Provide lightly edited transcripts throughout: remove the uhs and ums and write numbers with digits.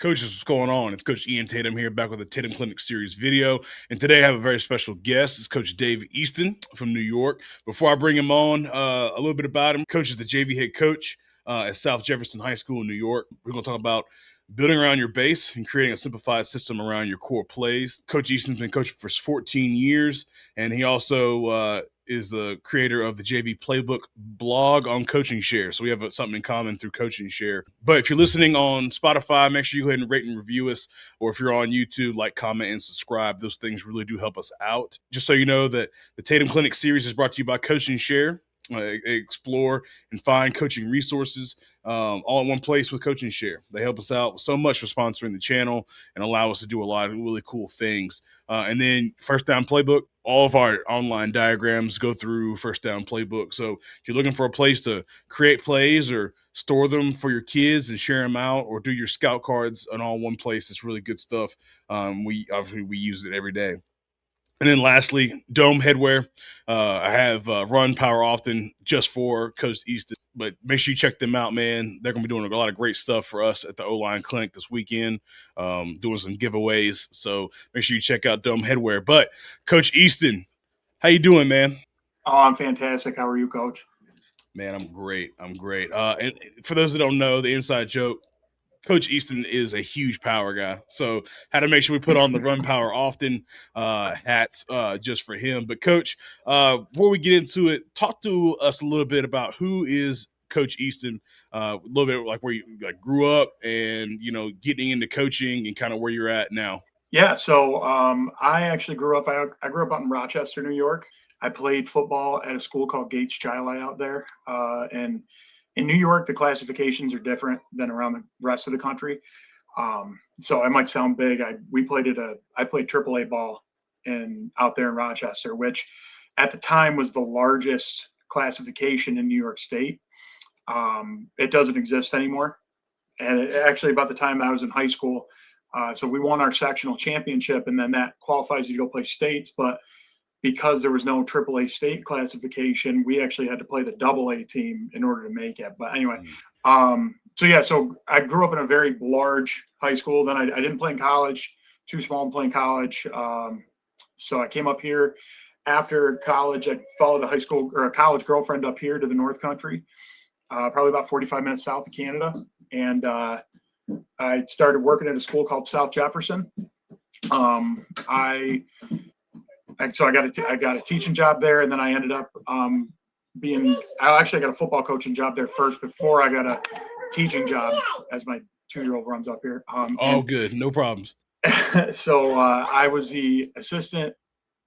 Coaches, what's going on? It's Coach Ian Tatum here, back with a Tatum Clinic Series video. And today I have a very special guest. It's Coach Dave Easton from New York. Before I bring him on, a little bit about him. Coach is the JV head coach at South Jefferson High School in New York. We're going to talk about building around your base and creating a simplified system around your core plays. Coach Easton's been coaching for 14 years, and he also is the creator of the JV Playbook blog on Coaching Share. So we have something in common through Coaching Share. But if you're listening on Spotify, make sure you go ahead and rate and review us. Or if you're on YouTube, like, comment, and subscribe. Those things really do help us out. Just so you know that the Tatum Clinic series is brought to you by Coaching Share. Explore and find coaching resources all in one place with Coaching Share. They help us out so much for sponsoring the channel and allow us to do a lot of really cool things. And then First Down Playbook, all of our online diagrams go through First Down Playbook. So if you're looking for a place to create plays or store them for your kids and share them out, or do your scout cards in all one place, it's really good stuff. We use it every day. And then lastly, Dome Headwear. I have Run Power Often just for Coach Easton, but make sure you check them out, man. They're going to be doing a lot of great stuff for us at the O-Line Clinic this weekend, doing some giveaways. So make sure you check out Dome Headwear. But Coach Easton, how you doing, man? Oh, I'm fantastic. How are you, Coach? Man, I'm great. And for those that don't know, the inside joke, Coach Easton is a huge power guy, so had to make sure we put on the Run Power Often hats just for him. But Coach, before we get into it, talk to us a little bit about who is Coach Easton, a little bit like where you grew up and, getting into coaching and kind of where you're at now. Yeah, so I actually grew up. I grew up out in Rochester, New York. I played football at a school called Gates Chili out there, and in New York, the classifications are different than around the rest of the country. So I might sound big. I played AAA ball out there in Rochester, which at the time was the largest classification in New York State. It doesn't exist anymore. And actually, about the time I was in high school, so we won our sectional championship, and then that qualifies you to go play states. But because there was no AAA state classification, we actually had to play the AA team in order to make it. But anyway, so I grew up in a very large high school. Then I didn't play in college, too small to play in college. So I came up here after college. I followed a college girlfriend up here to the North Country, probably about 45 minutes south of Canada. And I started working at a school called South Jefferson. So I got a teaching job there, and then I ended up I got a football coaching job there first before I got a teaching job, as my 2-year-old runs up here. Good. No problems. So I was the assistant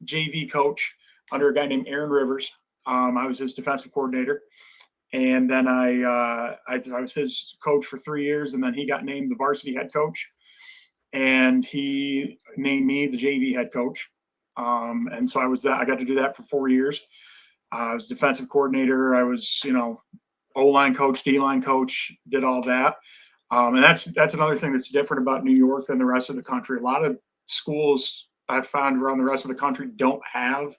JV coach under a guy named Aaron Rivers. I was his defensive coordinator. And then I was his coach for 3 years, and then he got named the varsity head coach. And he named me the JV head coach. And so I got to do that for 4 years. I was defensive coordinator. I was, O-line coach, D-line coach, did all that. And that's another thing that's different about New York than the rest of the country. A lot of schools I've found around the rest of the country don't have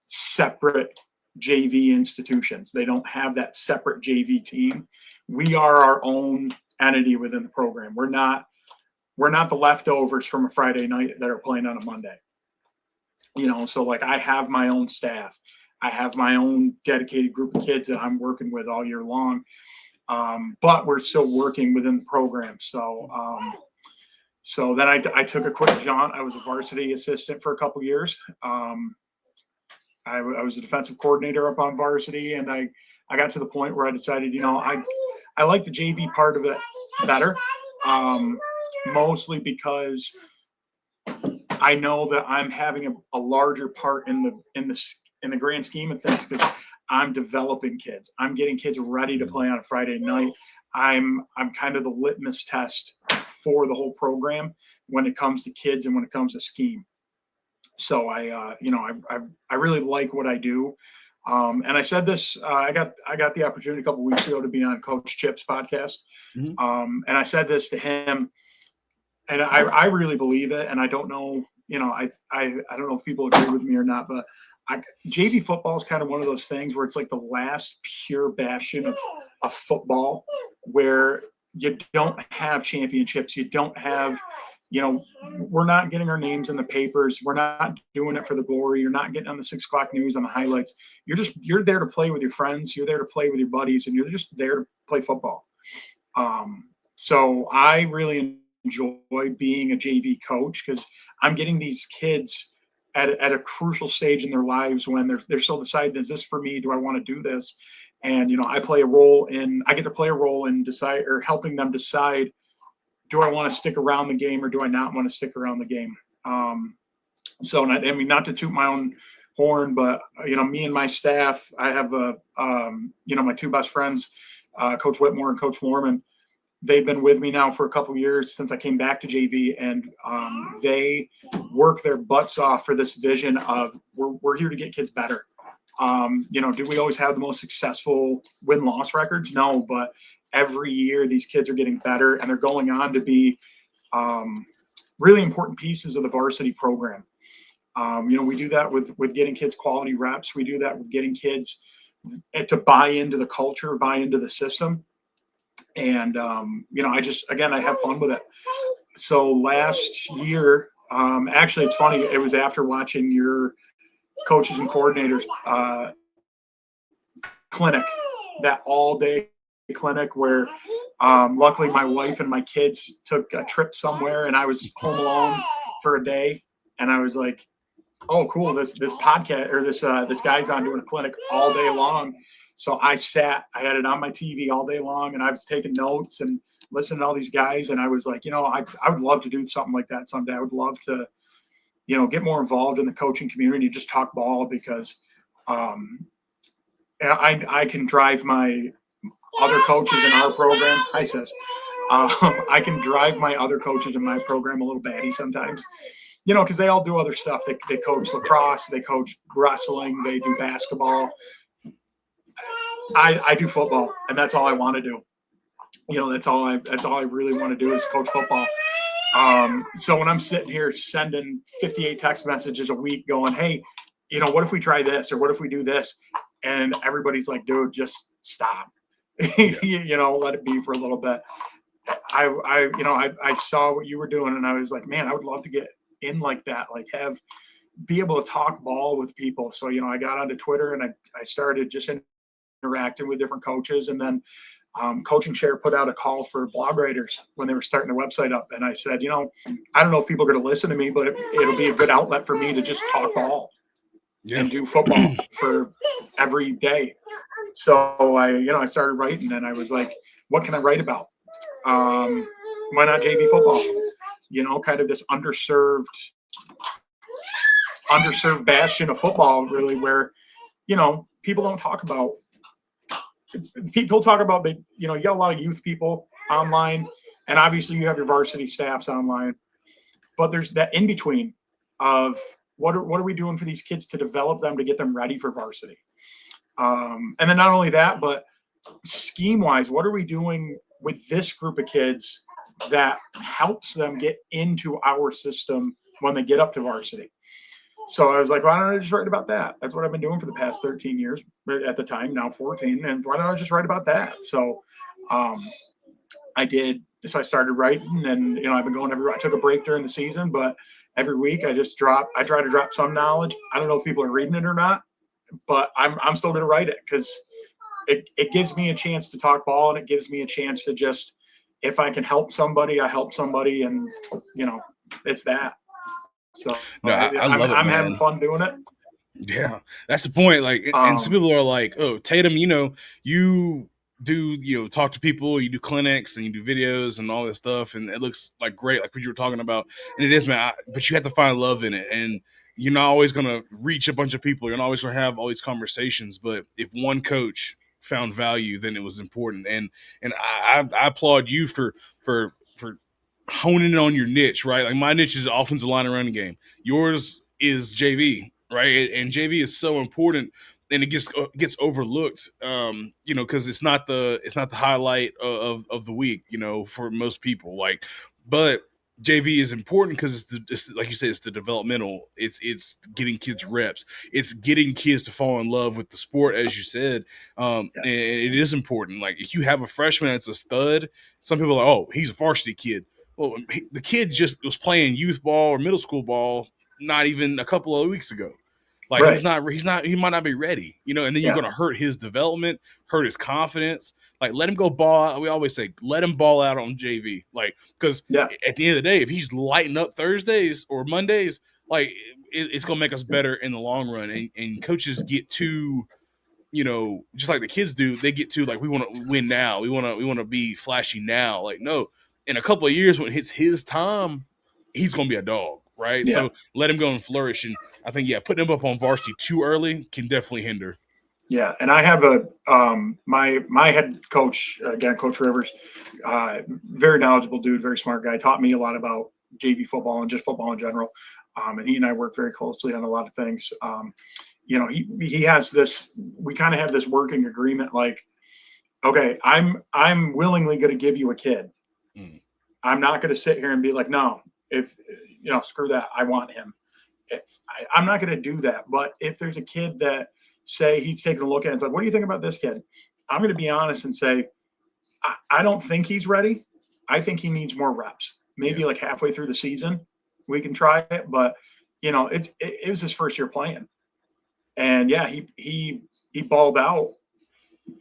separate JV institutions. They don't have that separate JV team. We are our own entity within the program. We're not the leftovers from a Friday night that are playing on a Monday. So like I have my own staff. I have my own dedicated group of kids that I'm working with all year long. But we're still working within the program. So then I took a quick jaunt. I was a varsity assistant for a couple of years. I was a defensive coordinator up on varsity, and I got to the point where I decided, I like the JV part of it better, mostly because I know that I'm having a larger part in the grand scheme of things, because I'm developing kids. I'm getting kids ready to play on a Friday night. I'm kind of the litmus test for the whole program when it comes to kids and when it comes to scheme. So I really like what I do. And I said this, I got the opportunity a couple of weeks ago to be on Coach Chip's podcast. Mm-hmm. And I said this to him, and I really believe it. And I don't know, I don't know if people agree with me or not, but JV football is kind of one of those things where it's like the last pure bastion of football, where you don't have championships. You don't have, we're not getting our names in the papers. We're not doing it for the glory. You're not getting on the 6 o'clock news on the highlights. You're there to play with your friends. You're there to play with your buddies, and you're just there to play football. So I really enjoy being a JV coach because I'm getting these kids at a crucial stage in their lives when they're still deciding, is this for me? Do I want to do this? And I get to play a role in decide or helping them decide, do I want to stick around the game or do I not want to stick around the game? So I mean, not to toot my own horn, but me and my staff, I have my two best friends, Coach Whitmore and Coach Florman. They've been with me now for a couple years since I came back to JV, and they work their butts off for this vision of we're here to get kids better. Do we always have the most successful win-loss records? No, but every year these kids are getting better, and they're going on to be really important pieces of the varsity program. We do that with getting kids quality reps. We do that with getting kids to buy into the culture, buy into the system. And, I have fun with it. So last year, actually, it's funny. It was after watching your coaches and coordinators clinic, that all day clinic where luckily my wife and my kids took a trip somewhere and I was home alone for a day. And I was like, oh, cool. This podcast or this guy's on doing a clinic all day long. So I had it on my TV all day long, and I was taking notes and listening to all these guys. And I was like, I would love to do something like that someday. I would love to, get more involved in the coaching community, just talk ball, because I can drive my other coaches in our program. Hi, sis. I can drive my other coaches in my program a little batty sometimes, because they all do other stuff. They coach lacrosse, they coach wrestling, they do basketball. I do football, and that's all I want to do. That's all I really want to do is coach football. So when I'm sitting here sending 58 text messages a week going, hey, what if we try this? Or what if we do this? And everybody's like, dude, just stop. Let it be for a little bit. I saw what you were doing, and I was like, man, I would love to get in like that, like be able to talk ball with people. So, I got onto Twitter and I started just interacting with different coaches. And then Coaching Share put out a call for blog writers when they were starting their website up. And I said, I don't know if people are going to listen to me, but it'll be a good outlet for me to just talk ball and do football for every day. So I started writing, and I was like, what can I write about? Why not JV football? Kind of this underserved bastion of football, really, where, people don't talk about. People talk about you got a lot of youth people online, and obviously you have your varsity staffs online, but there's that in between of what are we doing for these kids to develop them, to get them ready for varsity? And then not only that, but scheme wise, what are we doing with this group of kids that helps them get into our system when they get up to varsity? So I was like, why don't I just write about that? That's what I've been doing for the past 13 years at the time, now 14. And why don't I just write about that? So I did. So I started writing, and, I've been going I took a break during the season, but every week I try to drop some knowledge. I don't know if people are reading it or not, but I'm still going to write it because it gives me a chance to talk ball, and it gives me a chance to just, if I can help somebody, I help somebody. And, it's that. So no, I love it, I'm man. having fun doing it. Yeah, that's the point. Like, and some people are like, "Oh, Tatum, you do talk to people, you do clinics, and you do videos and all this stuff, and it looks like great, like what you were talking about." And it is, man. But you have to find love in it, and you're not always gonna reach a bunch of people. You're not always gonna have all these conversations. But if one coach found value, then it was important. And I applaud you for honing in on your niche, right? Like my niche is offensive line and running game. Yours is JV, right? And JV is so important, and it gets overlooked, because it's not the highlight of the week, for most people. Like, but JV is important because it's like you said, it's the developmental. It's getting kids reps. It's getting kids to fall in love with the sport, as you said. Yeah. And it is important. Like if you have a freshman that's a stud, some people are like, oh, he's a varsity kid. Well, the kid just was playing youth ball or middle school ball not even a couple of weeks ago. Like Right. he might not be ready, and then you're Yeah. going to hurt his development, hurt his confidence. Like let him go ball out. We always say, let him ball out on JV. Like, because Yeah. at the end of the day, if he's lighting up Thursdays or Mondays, like it's going to make us better in the long run. And coaches get to, just like the kids do, they get to like, we want to win now. We want to be flashy now. Like, no, in a couple of years when it's his time, he's going to be a dog. Right. Yeah. So let him go and flourish. And I think, putting him up on varsity too early can definitely hinder. Yeah, and I have my head coach again, Coach Rivers, very knowledgeable dude, very smart guy. Taught me a lot about JV football and just football in general. And he and I work very closely on a lot of things. He has this. We kind of have this working agreement. Like, okay, I'm willingly going to give you a kid. Mm. I'm not going to sit here and be like, no, if screw that, I want him. I'm not going to do that. But if there's a kid that say he's taking a look at it and said, what do you think about this kid? I'm going to be honest and say, I don't think he's ready. I think he needs more reps. Maybe like halfway through the season, we can try it. But it was his first year playing, and yeah, he balled out.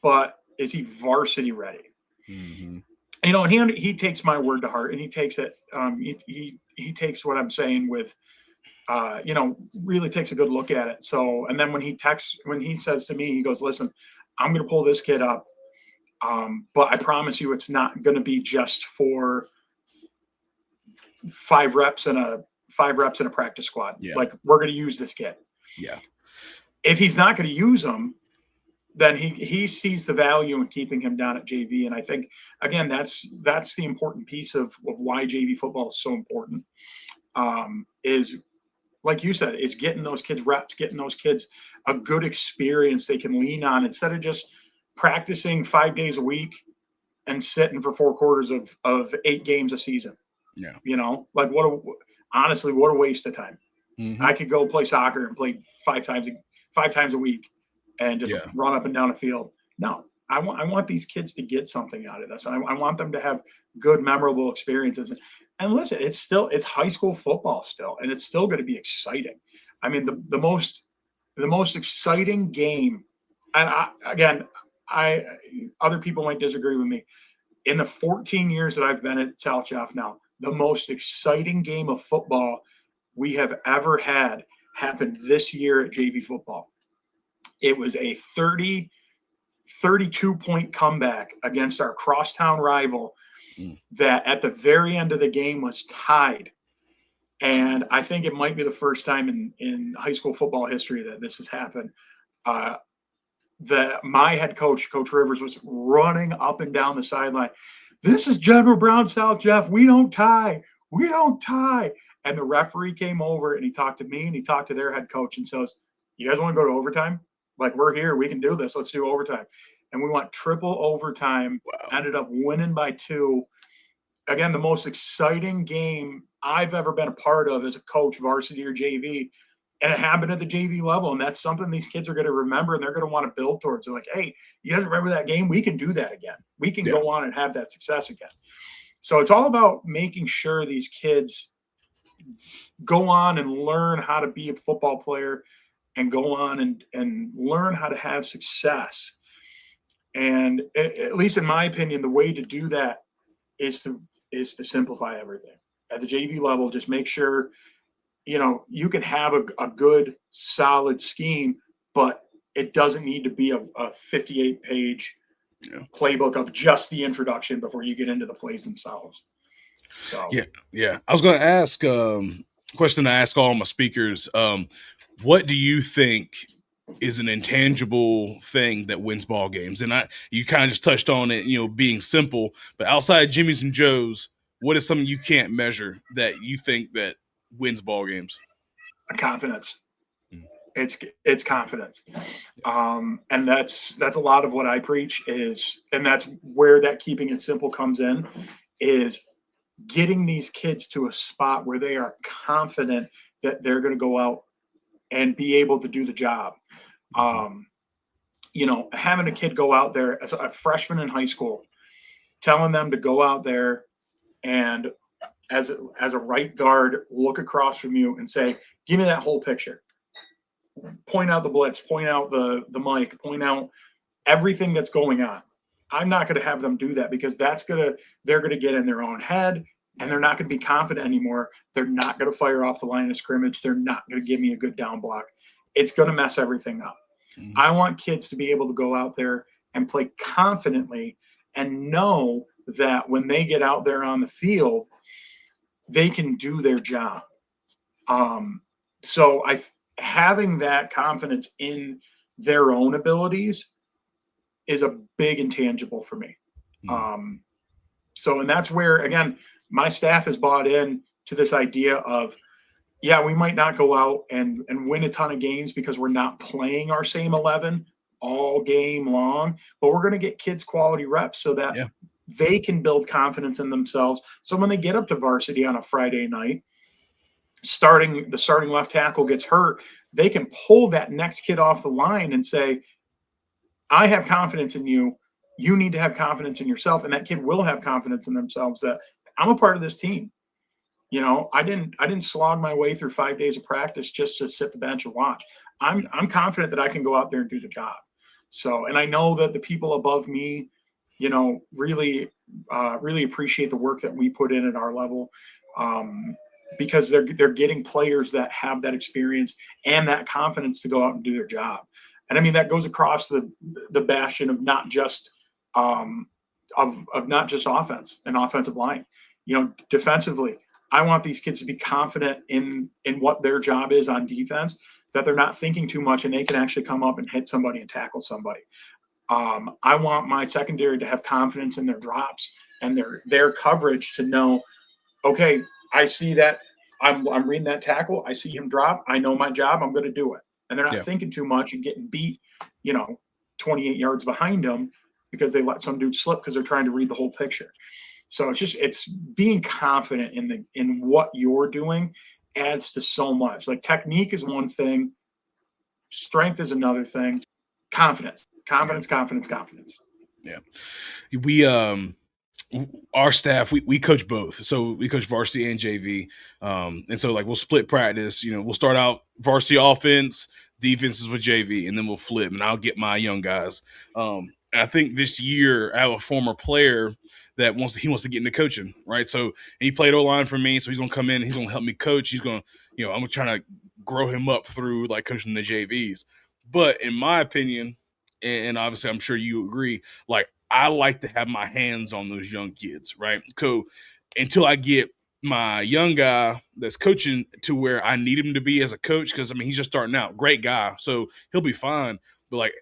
But is he varsity ready? Mm-hmm. And he takes my word to heart, and he takes it. He takes what I'm saying with. Really takes a good look at it. So, and then when he says to me, he goes, listen, I'm going to pull this kid up. But I promise you, it's not going to be just for 5 reps in a practice squad. Yeah. Like, we're going to use this kid. Yeah. If he's not going to use him, then he sees the value in keeping him down at JV. And I think, again, that's the important piece of why JV football is so important, is, like you said, is getting those kids reps, getting those kids a good experience they can lean on instead of just practicing 5 days a week and sitting for 4 quarters of 8 games a season. Yeah. Like honestly, what a waste of time. Mm-hmm. I could go play soccer and play 5 times a week and just run up and down a field. No, I want these kids to get something out of this. I want them to have good, memorable experiences. And listen, it's high school football still, and it's still going to be exciting. I mean, the most exciting game, and other people might disagree with me. In the 14 years that I've been at South Jeff now, the most exciting game of football we have ever had happened this year at JV football. It was a 32-point comeback against our crosstown rival that at the very end of the game was tied. And I think it might be the first time in high school football history that this has happened. My head coach, Coach Rivers, was running up and down the sideline. This is General Brown South Jeff. We don't tie. We don't tie. And the referee came over and he talked to me and he talked to their head coach and says, you guys want to go to overtime? Like, we're here. We can do this. Let's do overtime. And we went triple overtime, ended up winning by 2. Again, the most exciting game I've ever been a part of as a coach, varsity or JV. And it happened at the JV level. And that's something these kids are going to remember and they're going to want to build towards. They're like, hey, you guys remember that game? We can do that again. We can go on and have that success again. So it's all about making sure these kids go on and learn how to be a football player and go on and learn how to have success. And at least in my opinion, the way to do that is to simplify everything at the JV level. Just make sure, you can have a good, solid scheme, but it doesn't need to be a 58-page playbook of just the introduction before you get into the plays themselves. So yeah. I was going to ask question I ask all my speakers. What do you think is an intangible thing that wins ball games? And you kind of just touched on it, being simple, but outside Jimmy's and Joe's, what is something you can't measure that you think that wins ball games? Confidence. It's confidence. And that's a lot of what I preach and that's where that keeping it simple comes in, is getting these kids to a spot where they are confident that they're going to go out and be able to do the job. Mhm. Having a kid go out there as a freshman in high school, telling them to go out there and as a right guard, look across from you and say, "Give me that whole picture. Point out the blitz, point out the mic, point out everything that's going on." I'm not going to have them do that because they're going to get in their own head and Yeah. they're not going to be confident anymore. They're not going to fire off the line of scrimmage. They're not going to give me a good down block. It's going to mess everything up. Mhm. I want kids to be able to go out there and play confidently and know that when they get out there on the field, they can do their job. Um, so having that confidence in their own abilities is a big intangible for me. Mhm. Um, and that's where, again, my staff has bought in to this idea of, yeah, we might not go out and win a ton of games because we're not playing our same 11 all game long, but we're going to get kids quality reps so that Yeah. they can build confidence in themselves. So when they get up to varsity on a Friday night, the starting left tackle gets hurt, they can pull that next kid off the line and say, I have confidence in you. You need to have confidence in yourself. And that kid will have confidence in themselves that I'm a part of this team. I didn't slog my way through 5 days of practice just to sit the bench and watch. I'm confident that I can go out there and do the job. So, and I know that the people above me, really appreciate the work that we put in at our level, um, because they're getting players that have that experience and that confidence to go out and do their job. And I mean that goes across the bastion of not just um, of not just offense and offensive line. Defensively, I want these kids to be confident in what their job is on defense, that they're not thinking too much and they can actually come up and hit somebody and tackle somebody. I want my secondary to have confidence in their drops and their coverage to know, okay, I see that I'm reading that tackle, I see him drop, I know my job, I'm going to do it, and they're not Yeah. thinking too much and getting beat, you know, 28 yards behind them because they let some dude slip because they're trying to read the whole picture. So it's being confident in what you're doing adds to so much. Like technique is one thing, strength is another thing, confidence, Yeah. confidence, confidence, confidence. Yeah. We our staff we coach both, so we coach varsity and JV, and so like we'll split practice. We'll start out varsity offense, defenses with JV, and then we'll flip, and I'll get my young guys. I think this year I have a former player that wants to get into coaching, right? So and he played O-line for me, so he's gonna come in, he's gonna help me coach. He's gonna, I'm trying to grow him up through like coaching the JVs. But in my opinion, and obviously I'm sure you agree, like I like to have my hands on those young kids, right? So until I get my young guy that's coaching to where I need him to be as a coach, because I mean he's just starting out, great guy, so he'll be fine. But like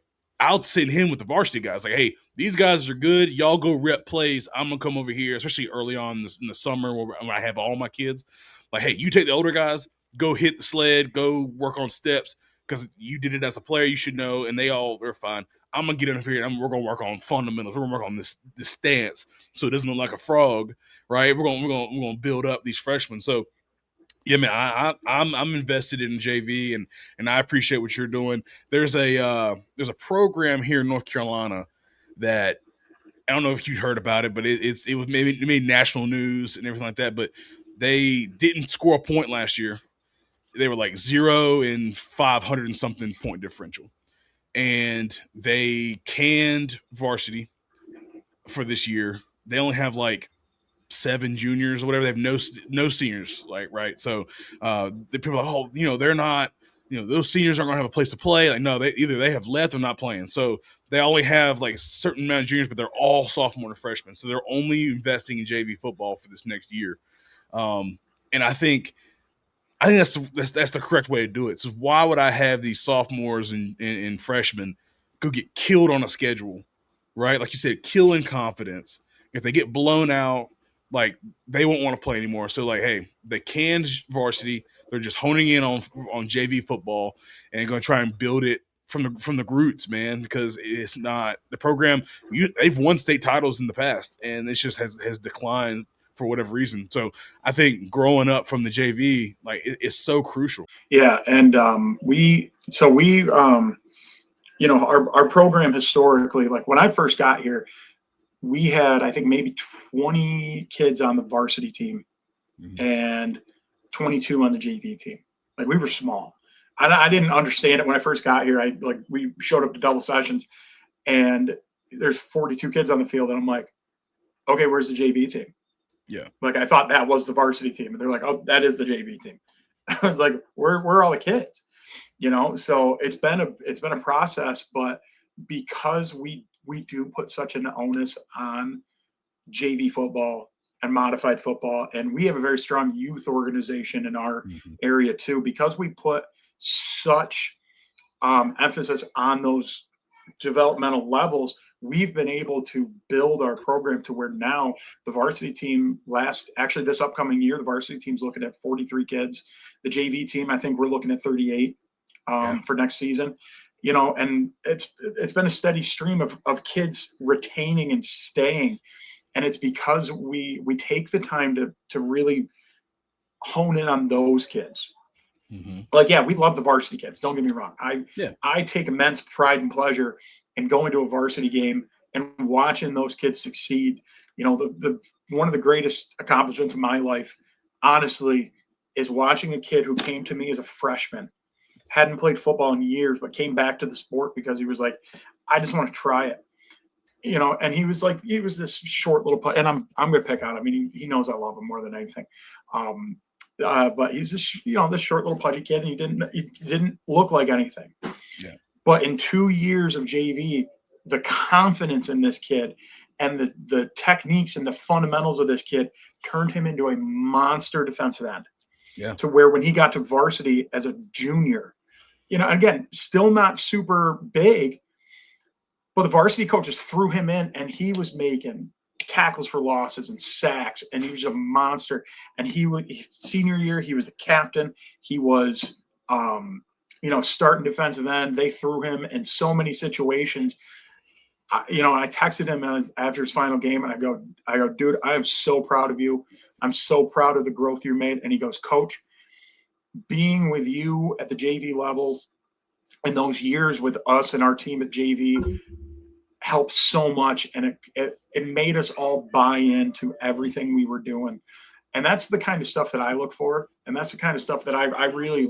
I'll send him with the varsity guys, like, hey, these guys are good. Y'all go rep plays. I'm gonna come over here, especially early on in the summer when I have all my kids. Like, hey, you take the older guys, go hit the sled, go work on steps, because you did it as a player. You should know, and they're fine. I'm gonna get in here and we're gonna work on fundamentals. We're gonna work on this stance so it doesn't look like a frog, right? We're gonna build up these freshmen. So yeah, man, I'm invested in JV and I appreciate what you're doing. There's a program here in North Carolina that I don't know if you heard about it, but it made national news and everything like that. But they didn't score a point last year. They were like 0 and 500 and something point differential, and they canned varsity for this year. They only have like 7 juniors or whatever. They have no seniors, like, right. So the people are like, oh, they're not, those seniors aren't gonna have a place to play. Like, no, they have left or not playing. So they only have like a certain amount of juniors, but they're all sophomore and freshmen. So they're only investing in JV football for this next year. And I think that's the correct way to do it. So why would I have these sophomores and freshmen go get killed on a schedule, right? Like you said, killing confidence. If they get blown out, like they won't want to play anymore. So like, hey, they canned varsity. They're just honing in on JV football and going to try and build it from the roots, man. Because it's not the program. They've won state titles in the past, and it just has declined for whatever reason. So I think growing up from the JV, like it's so crucial. Yeah, and our program historically, like when I first got here, we had I think maybe 20 kids on the varsity team Mm-hmm. and 22 on the JV team. Like we were small. I didn't understand it when I first got here. We showed up to double sessions, and there's 42 kids on the field, and I'm like, okay, where's the JV team? Yeah. Like I thought that was the varsity team, and they're like, oh, that is the JV team. I was like, where are all the kids? So it's been a process, but because we do put such an onus on JV football and modified football, and we have a very strong youth organization in our Mm-hmm. area too, because we put such emphasis on those developmental levels. We've been able to build our program to where now the varsity team this upcoming year, the varsity team's looking at 43 kids. The JV team, I think we're looking at 38 for next season. And it's been a steady stream of kids retaining and staying. And it's because we take the time to really hone in on those kids. Mm-hmm. Like, yeah, we love the varsity kids. Don't get me wrong. Yeah. I take immense pride and pleasure in going to a varsity game and watching those kids succeed. The one of the greatest accomplishments of my life, honestly, is watching a kid who came to me as a freshman, hadn't played football in years, but came back to the sport because he was like, I just want to try it. And he was this short little, and I'm going to pick on him. I mean, he knows I love him more than anything. But he's this short little pudgy kid, and he didn't look like anything. Yeah. But in 2 years of JV, the confidence in this kid and the techniques and the fundamentals of this kid turned him into a monster defensive end. Yeah. To where when he got to varsity as a junior, again, still not super big, but the varsity coaches threw him in, and he was making tackles for losses and sacks, and he was a monster. And senior year, he was the captain. He was, starting defensive end. They threw him in so many situations. I texted him after his final game, and I go, dude, I am so proud of you. I'm so proud of the growth you made. And he goes, Coach, being with you at the JV level and those years with us and our team at JV helped so much, and it made us all buy into everything we were doing. And that's the kind of stuff that I look for, and that's the kind of stuff that I really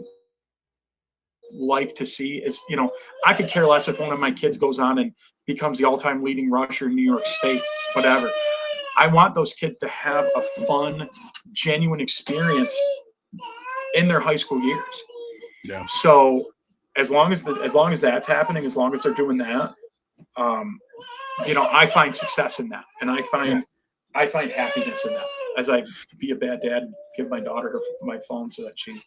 like to see. Is I could care less if one of my kids goes on and becomes the all-time leading rusher in New York State, whatever. I want those kids to have a fun, genuine experience in their high school years. Yeah. So as long as that's happening, as long as they're doing that, I find success in that, and I find happiness in that. As I be a bad dad and give my daughter my phone so that she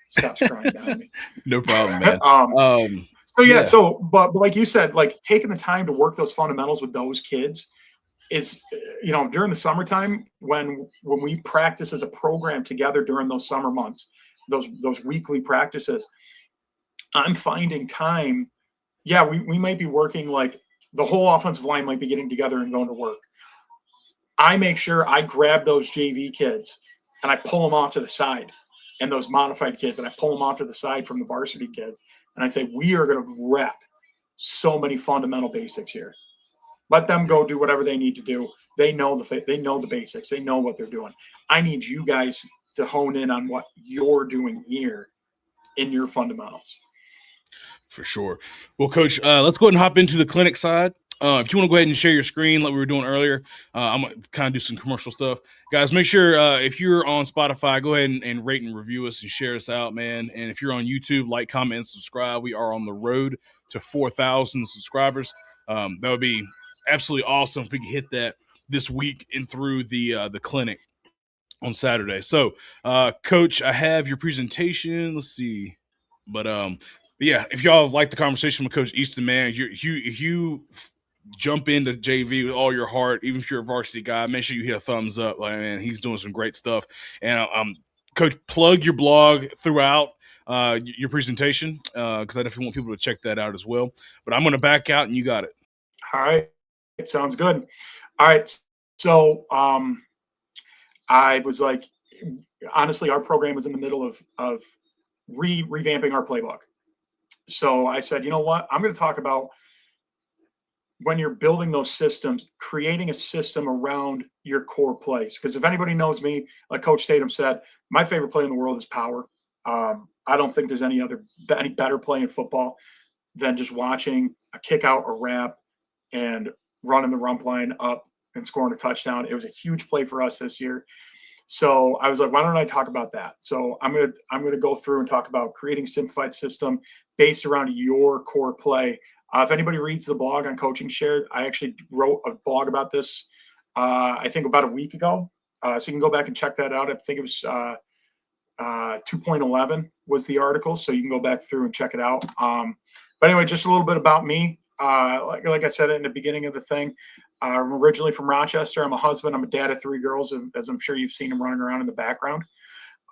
stops crying behind me. No problem, man. But like you said, like taking the time to work those fundamentals with those kids is, during the summertime when we practice as a program together during those summer months, those weekly practices, I'm finding time. Yeah, we might be working, like the whole offensive line might be getting together and going to work. I make sure I grab those JV kids and I pull them off to the side, and those modified kids, and I pull them off to the side from the varsity kids. And I say, we are going to rep so many fundamental basics here. Let them go do whatever they need to do. They know the basics. They know what they're doing. I need you guys to hone in on what you're doing here in your fundamentals. For sure. Well, Coach, let's go ahead and hop into the clinic side. If you want to go ahead and share your screen like we were doing earlier, I'm going to kind of do some commercial stuff. Guys, make sure if you're on Spotify, go ahead and rate and review us and share us out, man. And if you're on YouTube, like, comment, and subscribe. We are on the road to 4,000 subscribers. That would be absolutely awesome if we could hit that this week and through the clinic on Saturday. So, Coach, I have your presentation. Let's see. But yeah, if y'all like the conversation with Coach Easton, man, if you jump into JV with all your heart, even if you're a varsity guy, make sure you hit a thumbs up. Like, man, he's doing some great stuff. And Coach, plug your blog throughout your presentation because I definitely want people to check that out as well. But I'm going to back out, and you got it. All right, it sounds good. All right, so I was like, honestly, our program was in the middle of revamping our playbook. So I said, you know what? I'm going to talk about when you're building those systems, creating a system around your core plays. Because if anybody knows me, like Coach Tatum said, my favorite play in the world is power. I don't think there's any better play in football than just watching a kick out, a wrap, and running the rump line up and scoring a touchdown. It was a huge play for us this year. So I was like, why don't I talk about that? So I'm gonna go through and talk about creating a simplified system based around your core play. If anybody reads the blog on Coaching Shared, I actually wrote a blog about this. I think about a week ago. So you can go back and check that out. I think it was 2.11 was the article, so you can go back through and check it out. But anyway, just a little bit about me. Like I said in the beginning of the thing, I'm originally from Rochester. I'm a husband. I'm a dad of 3 girls, as I'm sure you've seen them running around in the background.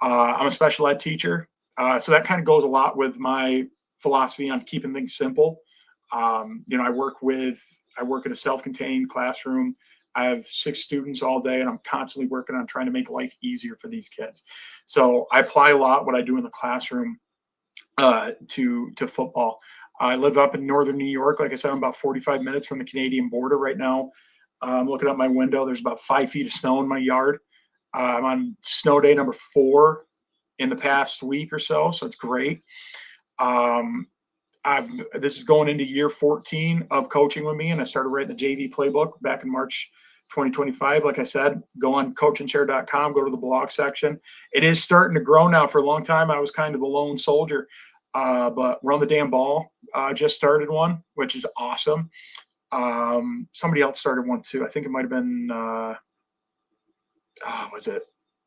I'm a special ed teacher. So that kind of goes a lot with my philosophy on keeping things simple. I work in a self-contained classroom. I have 6 students all day, and I'm constantly working on trying to make life easier for these kids. So I apply a lot what I do in the classroom to football. I live up in northern New York. Like I said, I'm about 45 minutes from the Canadian border right now. I'm looking out my window. There's about 5 feet of snow in my yard. I'm on snow day number 4 in the past week or so it's great. This is going into year 14 of coaching with me, and I started writing the JV playbook back in March 2025. Like I said, go on coachandshare.com, go to the blog section. It is starting to grow now. For a long time, I was kind of the lone soldier, but Run the Damn Ball just started one, which is awesome. Somebody else started one too. I think it might have been, was it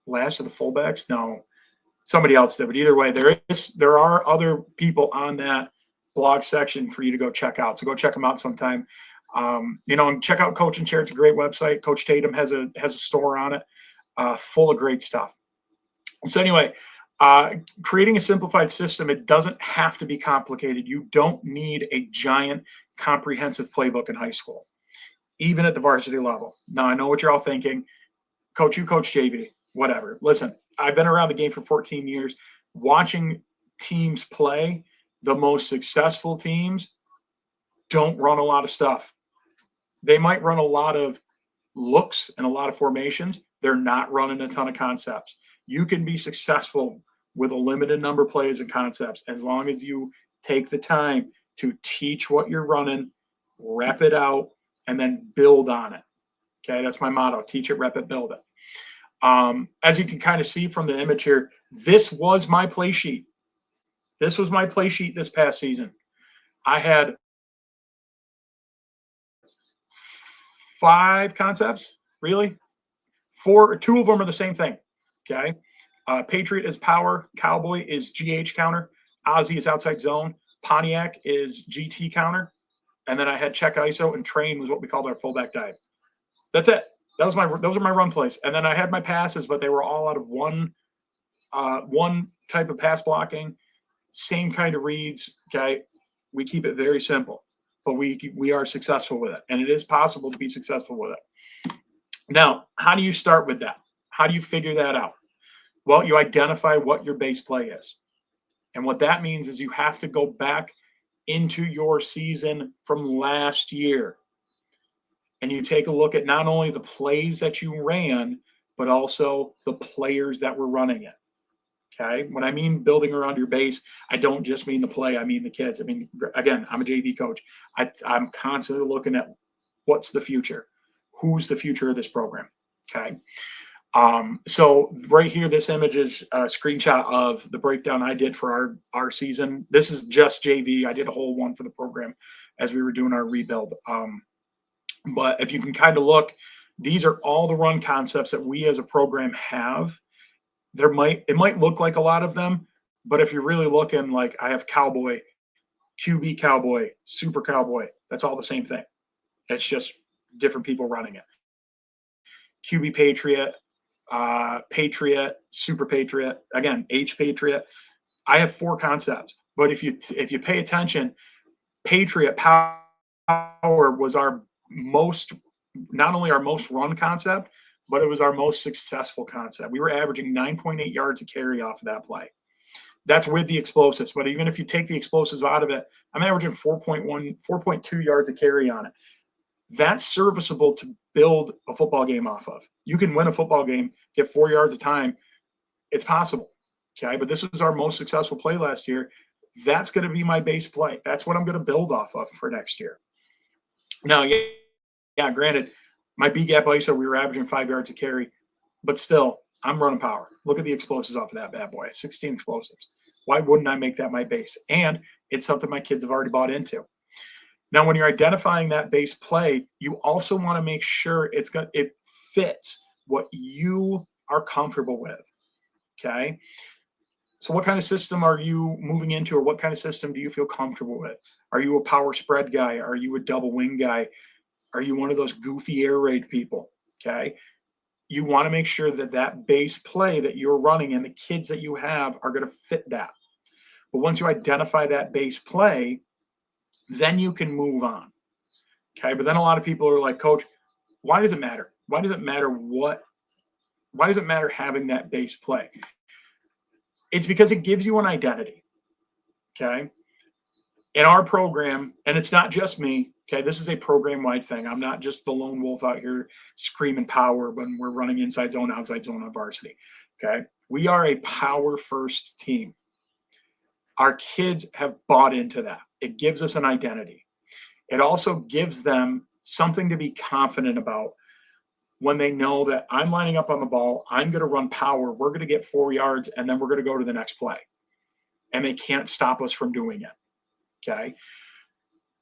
Last of the Fullbacks? No, somebody else did. But either way, there are other people on that blog section for you to go check out. So go check them out sometime. And check out Coach and Share. It's a great website. Coach Tatum has a store on it, full of great stuff. So anyway, creating a simplified system, it doesn't have to be complicated. You don't need a giant comprehensive playbook in high school, even at the varsity level. Now, I know what you're all thinking. Coach, you coach JV, whatever. Listen, I've been around the game for 14 years, watching teams play. The most successful teams don't run a lot of stuff. They might run a lot of looks and a lot of formations. They're not running a ton of concepts. You can be successful with a limited number of plays and concepts as long as you take the time to teach what you're running, rep it out, and then build on it. Okay, that's my motto: teach it, rep it, build it. As you can kind of see from the image here, this was my play sheet. This was my play sheet this past season. I had 5 concepts, really. 2 of them are the same thing. Okay. Patriot is power. Cowboy is GH counter. Ozzy is outside zone. Pontiac is GT counter. And then I had check ISO, and train was what we called our fullback dive. That's it. Those are my run plays. And then I had my passes, but they were all out of one type of pass blocking, same kind of reads. Okay. We keep it very simple, but we are successful with it. And it is possible to be successful with it. Now, how do you start with that? How do you figure that out? Well, you identify what your base play is. And what that means is you have to go back into your season from last year. And you take a look at not only the plays that you ran, but also the players that were running it. Okay. When I mean building around your base, I don't just mean the play. I mean the kids. I mean, again, I'm a JV coach. I'm constantly looking at what's the future. Who's the future of this program? Okay. So right here, this image is a screenshot of the breakdown I did for our season. This is just JV. I did a whole one for the program as we were doing our rebuild. But if you can kind of look, these are all the run concepts that we as a program have. It might look like a lot of them, but if you're really looking, like I have cowboy, QB cowboy, super cowboy, that's all the same thing. It's just different people running it. QB patriot, patriot, super patriot, again, H patriot. I have 4 concepts, but if you pay attention, patriot power was not only our most run concept, but it was our most successful concept. We were averaging 9.8 yards a carry off of that play. That's with the explosives. But even if you take the explosives out of it, I'm averaging 4.2 yards a carry on it. That's serviceable to build a football game off of. You can win a football game, get 4 yards a time. It's possible. Okay. But this was our most successful play last year. That's going to be my base play. That's what I'm going to build off of for next year. Now, yeah, granted, my B gap ISO, we were averaging 5 yards a carry, but still, I'm running power. Look at the explosives off of that bad boy, 16 explosives. Why wouldn't I make that my base? And it's something my kids have already bought into. Now, when you're identifying that base play, you also want to make sure it fits what you are comfortable with. Okay. So what kind of system are you moving into, or what kind of system do you feel comfortable with? Are you a power spread guy? Are you a double wing guy? Are you one of those goofy air raid people? Okay. You want to make sure that that base play that you're running and the kids that you have are going to fit that. But once you identify that base play, then you can move on. Okay. But then a lot of people are like, Coach, why does it matter? Why does it matter why does it matter having that base play? It's because it gives you an identity. Okay. In our program, and it's not just me, okay, this is a program-wide thing. I'm not just the lone wolf out here screaming power when we're running inside zone, outside zone on varsity, okay? We are a power-first team. Our kids have bought into that. It gives us an identity. It also gives them something to be confident about when they know that I'm lining up on the ball, I'm going to run power, we're going to get 4 yards, and then we're going to go to the next play. And they can't stop us from doing it. Okay.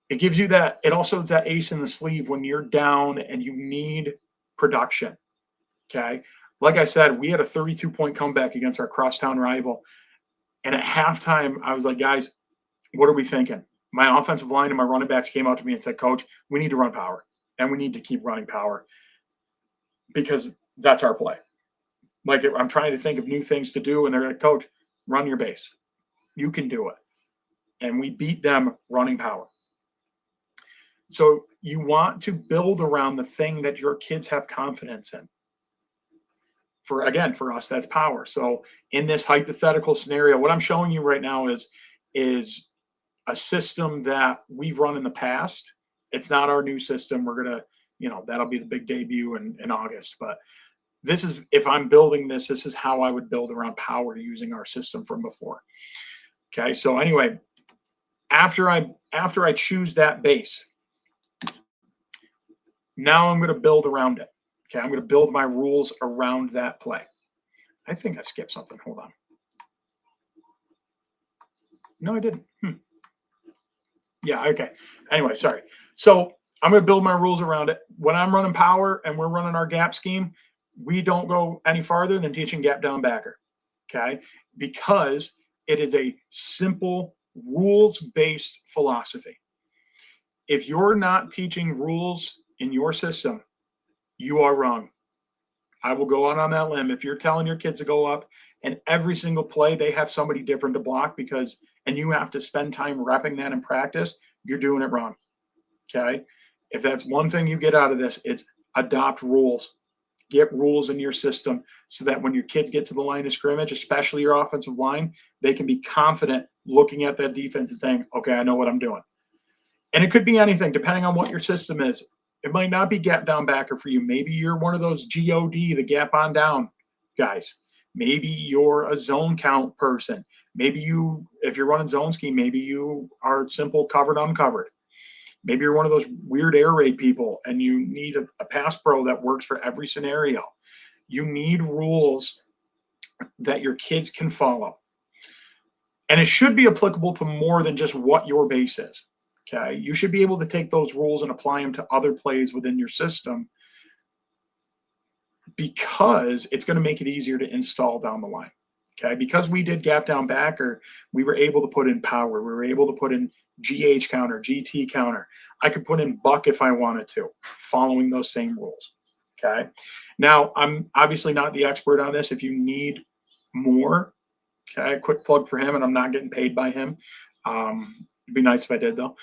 It gives you that. It also is that ace in the sleeve when you're down and you need production. Okay. Like I said, we had a 32-point comeback against our crosstown rival. And at halftime, I was like, guys, what are we thinking? My offensive line and my running backs came out to me and said, Coach, we need to run power. And we need to keep running power because that's our play. Like, I'm trying to think of new things to do. And they're like, Coach, run your base. You can do it. And we beat them running power. So you want to build around the thing that your kids have confidence in. For us, that's power. So in this hypothetical scenario, what I'm showing you right now is a system that we've run in the past. It's not our new system. We're going to, that'll be the big debut in August. But this is, if I'm building this is how I would build around power using our system from before. Okay. So anyway, after I choose that base, now I'm going to build around it. Okay, I'm going to build my rules around that play. I think I skipped something. Hold on. No, I didn't. Yeah, okay. Anyway, sorry. So I'm going to build my rules around it. When I'm running power and we're running our gap scheme, we don't go any farther than teaching gap down backer. Okay, because it is a simple rules-based philosophy. If you're not teaching rules in your system, you are wrong. I will go out on that limb. If you're telling your kids to go up and every single play they have somebody different to block and you have to spend time repping that in practice, you're doing it wrong. Okay. If that's one thing you get out of this, it's adopt rules. Get rules in your system so that when your kids get to the line of scrimmage, especially your offensive line, they can be confident looking at that defense and saying, okay, I know what I'm doing. And it could be anything depending on what your system is. It might not be gap down backer for you. Maybe you're one of those GOD, the gap on down guys. Maybe you're a zone count person. Maybe if you're running zone scheme, maybe you are simple covered, uncovered. Maybe you're one of those weird air raid people and you need a pass pro that works for every scenario. You need rules that your kids can follow. And it should be applicable to more than just what your base is. Okay, you should be able to take those rules and apply them to other plays within your system because it's going to make it easier to install down the line. Okay, because we did gap down backer, we were able to put in power. We were able to put in GH counter, GT counter. I could put in buck if I wanted to, following those same rules. Okay, now I'm obviously not the expert on this. If you need more, okay, quick plug for him, and I'm not getting paid by him. It'd be nice if I did, though.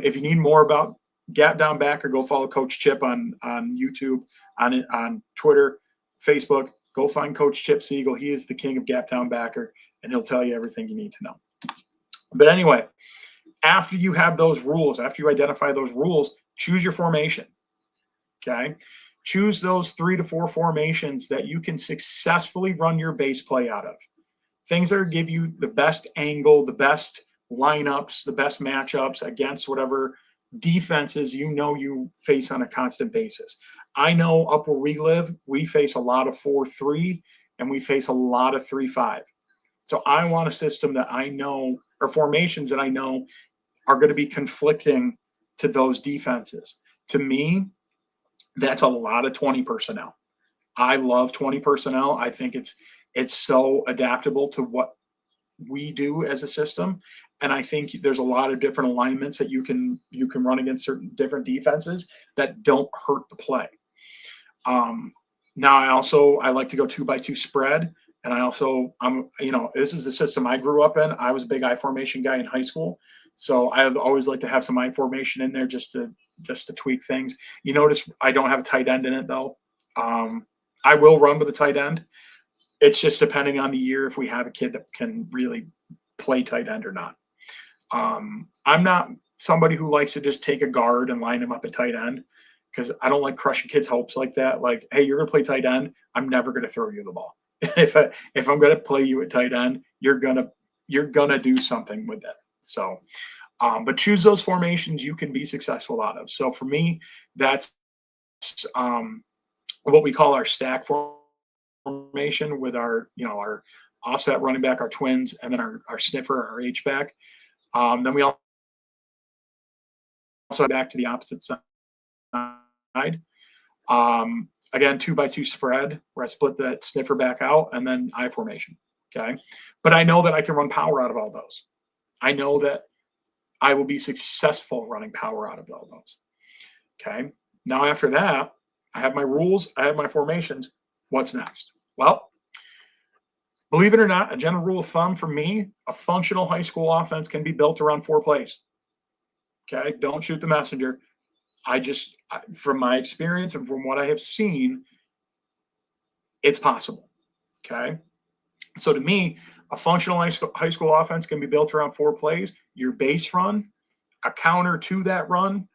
If you need more about gap down backer, go follow Coach Chip on YouTube, on Twitter, Facebook. Go find Coach Chip Siegel. He is the king of gap down backer, and he'll tell you everything you need to know. But anyway, after you have those rules, after you identify those rules, choose your formation. Okay. Choose those 3 to 4 formations that you can successfully run your base play out of. Things that give you the best angle, the best lineups, the best matchups against whatever defenses you face on a constant basis. I know up where we live, we face a lot of 4-3 and we face a lot of 3-5. So I want a system that I know, or formations that I know are going to be conflicting to those defenses. To me, that's a lot of 20 personnel. I love 20 personnel. I think it's so adaptable to what we do as a system. And I think there's a lot of different alignments that you can run against certain different defenses that don't hurt the play. Now I like to go 2x2 spread. And this is the system I grew up in. I was a big I formation guy in high school. So I always like to have some I formation in there just to tweak things. You notice I don't have a tight end in it though. I will run with a tight end. It's just depending on the year if we have a kid that can really play tight end or not. I'm not somebody who likes to just take a guard and line him up at tight end because I don't like crushing kids' hopes like that. Like, hey, you're gonna play tight end. I'm never gonna throw you the ball. If I'm gonna play you at tight end, you're gonna do something with it. So, but choose those formations you can be successful out of. So for me, that's what we call our stack formation with our offset running back, our twins, and then our sniffer, our H back. Then we also back to the opposite side. Again, 2x2 spread where I split that sniffer back out and then I formation. Okay. But I know that I can run power out of all those. I know that I will be successful running power out of all those. Okay. Now, after that, I have my rules. I have my formations. What's next? Well, believe it or not, a general rule of thumb for me, a functional high school offense can be built around 4 plays. Okay. Don't shoot the messenger. From my experience and from what I have seen, it's possible. Okay. So to me, a functional high school offense can be built around 4 plays: your base run, a counter to that run,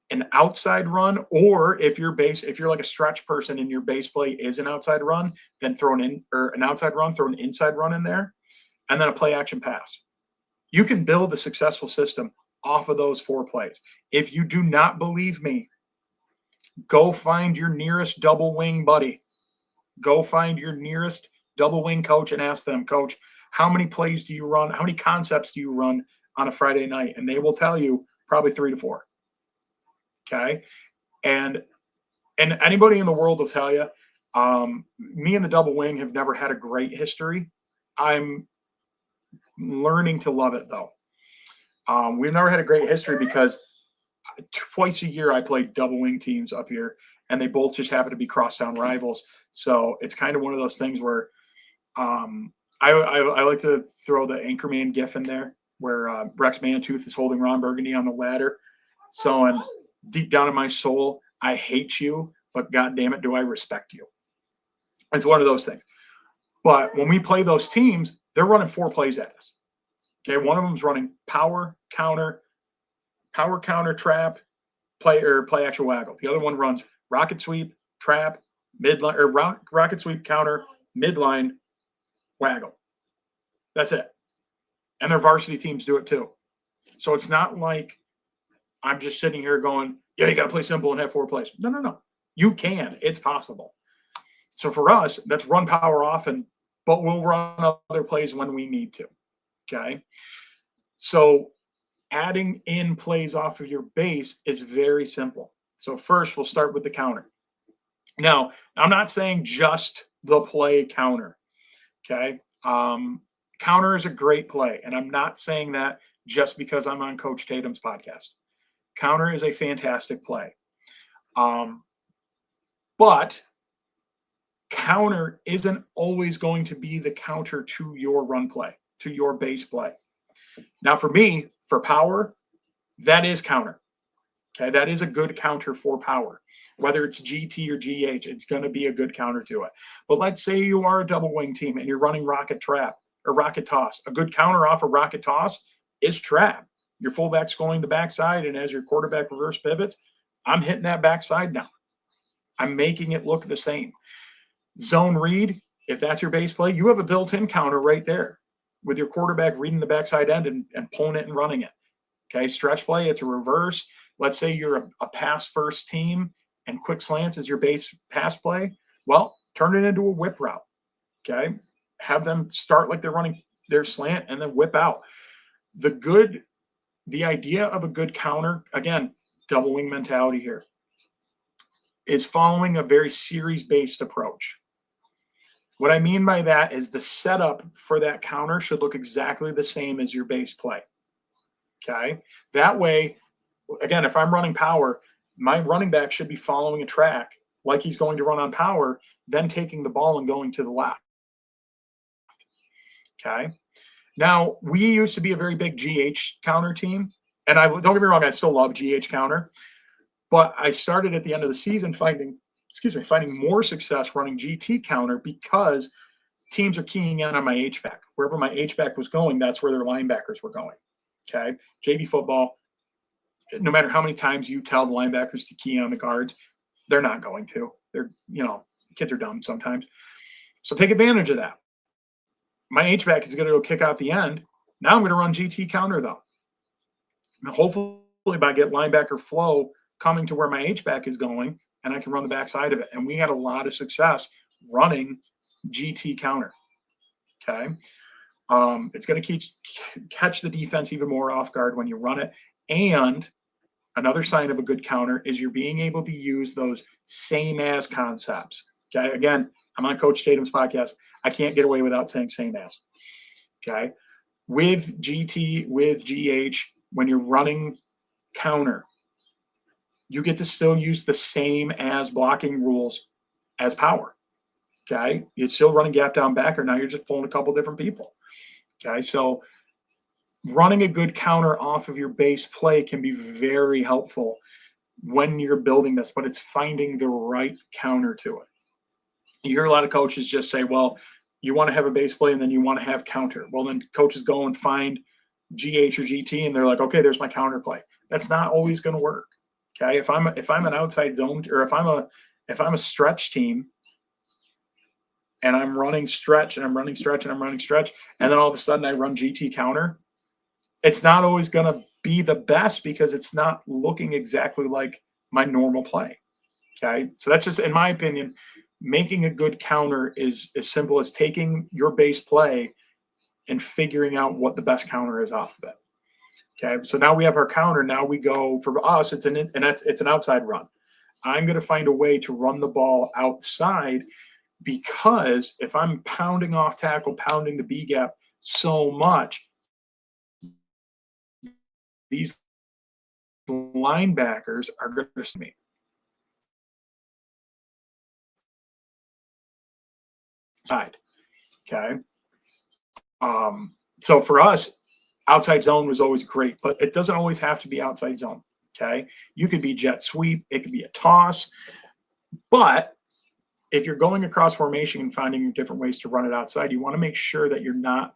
an outside run, or if you're like a stretch person and your base play is an outside run, then throw an outside run, throw an inside run in there, and then a play action pass. You can build a successful system off of those 4 plays. If you do not believe me, go find your nearest double wing buddy. Go find your nearest double wing coach and ask them, Coach, how many plays do you run? How many concepts do you run on a Friday night? And they will tell you probably 3 to 4. Okay. And anybody in the world will tell you, me and the double wing have never had a great history. I'm learning to love it though. We've never had a great history because twice a year I play double wing teams up here, and they both just happen to be crosstown rivals. So it's kind of one of those things where I like to throw the Anchorman gif in there where Rex Mantooth is holding Ron Burgundy on the ladder. So, and deep down in my soul, I hate you, but God damn it, do I respect you. It's one of those things. But when we play those teams, they're running 4 plays at us. Okay, one of them is running power, counter, trap, play action waggle. The other one runs rocket sweep, trap, midline, or rocket sweep, counter, midline, waggle. That's it. And their varsity teams do it too. So it's not like I'm just sitting here going, yeah, you got to play simple and have 4 plays. No. You can. It's possible. So for us, that's run power often, but we'll run other plays when we need to. Okay. So adding in plays off of your base is very simple. So first, we'll start with the counter. Now, I'm not saying just the play counter. Okay. Counter is a great play. And I'm not saying that just because I'm on Coach Tatum's podcast. Counter is a fantastic play. But counter isn't always going to be the counter to your run play, to your base play. Now, for me, for power, that is counter. Okay, that is a good counter for power. Whether it's GT or GH, it's going to be a good counter to it. But let's say you are a double wing team and you're running rocket trap or rocket toss. A good counter off a rocket toss is trap. Your fullback's going the backside, and as your quarterback reverse pivots, I'm hitting that backside now. I'm making it look the same. Zone read, if that's your base play, you have a built-in counter right there with your quarterback reading the backside end and pulling it and running it. Okay, stretch play, it's a reverse. Let's say you're a pass-first team and quick slants is your base pass play. Well, turn it into a whip route. Okay, have them start like they're running their slant and then whip out. The idea of a good counter, again, double wing mentality here, is following a very series-based approach. What I mean by that is the setup for that counter should look exactly the same as your base play. Okay, that way, again, if I'm running power, my running back should be following a track like he's going to run on power, then taking the ball and going to the left. Okay. Now, we used to be a very big GH counter team. And don't get me wrong, I still love GH counter. But I started at the end of the season finding more success running GT counter because teams are keying in on my H-back. Wherever my H-back was going, that's where their linebackers were going. Okay. JV football, no matter how many times you tell the linebackers to key on the guards, they're not going to. Kids are dumb sometimes. So take advantage of that. My H-back is going to go kick out the end. Now I'm going to run GT counter, though. And hopefully, by get linebacker flow coming to where my H-back is going, and I can run the backside of it. And we had a lot of success running GT counter. Okay. It's going to catch the defense even more off guard when you run it. And another sign of a good counter is you're being able to use those same as concepts. Okay. Again, I'm on Coach Tatum's podcast. I can't get away without saying same as. Okay. With GT, with GH, when you're running counter, you get to still use the same as blocking rules as power. Okay. You're still running gap down backer. Now you're just pulling a couple different people. Okay. So running a good counter off of your base play can be very helpful when you're building this, but it's finding the right counter to it. You hear a lot of coaches just say, well, you want to have a base play and then you want to have counter. Well, then coaches go and find GH or GT and they're like, okay, there's my counter play. That's not always going to work. Okay. If I'm an outside zone, or if I'm a stretch team and I'm running stretch and I'm running stretch and I'm running stretch, and then all of a sudden I run GT counter, it's not always going to be the best because it's not looking exactly like my normal play. Okay. So that's just, in my opinion, making a good counter is as simple as taking your base play and figuring out what the best counter is off of it. Okay. So now we have our counter. Now we go, for us, it's an outside run. I'm going to find a way to run the ball outside, because if I'm pounding off tackle, pounding the B gap so much, these linebackers are going to see me. Side. Okay. So for us, outside zone was always great, but it doesn't always have to be outside zone. Okay. You could be jet sweep. It could be a toss. But if you're going across formation and finding different ways to run it outside, you want to make sure that you're not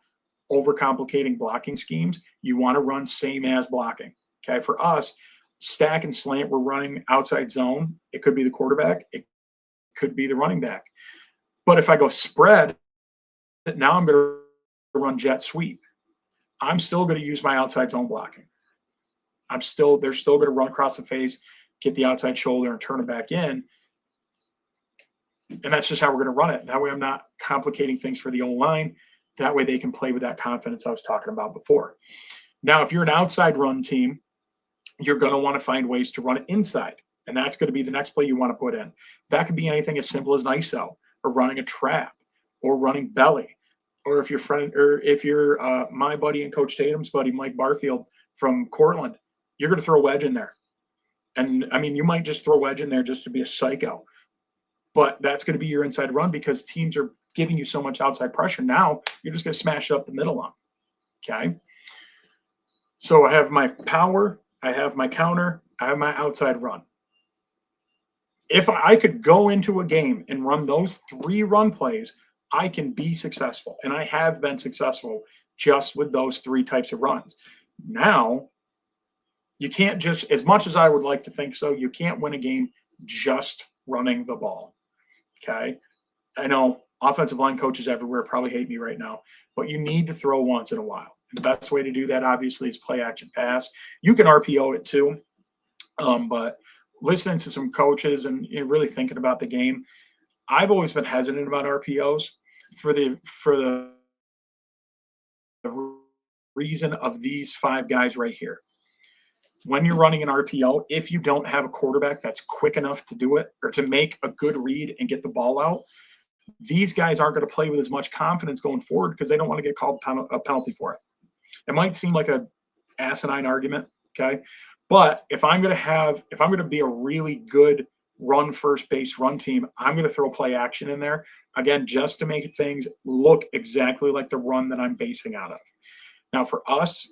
overcomplicating blocking schemes. You want to run same as blocking. Okay. For us, stack and slant, we're running outside zone. It could be the quarterback. It could be the running back. But if I go spread, now I'm going to run jet sweep. I'm still going to use my outside zone blocking. They're still going to run across the face, get the outside shoulder, and turn it back in. And that's just how we're going to run it. That way I'm not complicating things for the O-line. That way they can play with that confidence I was talking about before. Now, if you're an outside run team, you're going to want to find ways to run it inside. And that's going to be the next play you want to put in. That could be anything as simple as an ISO, or running a trap, or running belly. Or if you're my buddy and Coach Tatum's buddy, Mike Barfield from Cortland, you're going to throw a wedge in there. And I mean, you might just throw a wedge in there just to be a psycho. But that's going to be your inside run, because teams are giving you so much outside pressure. Now you're just going to smash it up the middle on. Okay. So I have my power, I have my counter, I have my outside run. If I could go into a game and run those 3 run plays, I can be successful. And I have been successful just with those 3 types of runs. Now, you can't just, as much as I would like to think so, you can't win a game just running the ball. Okay. I know offensive line coaches everywhere probably hate me right now, but you need to throw once in a while. And the best way to do that, obviously, is play action pass. You can RPO it too. But listening to some coaches and really thinking about the game, I've always been hesitant about RPOs for the reason of these 5 guys right here. When you're running an RPO, if you don't have a quarterback that's quick enough to do it or to make a good read and get the ball out, these guys aren't going to play with as much confidence going forward because they don't want to get called a penalty for it. It might seem like a asinine argument, okay? But if I'm going to be a really good run first base run team, I'm going to throw play action in there, again, just to make things look exactly like the run that I'm basing out of. Now, for us,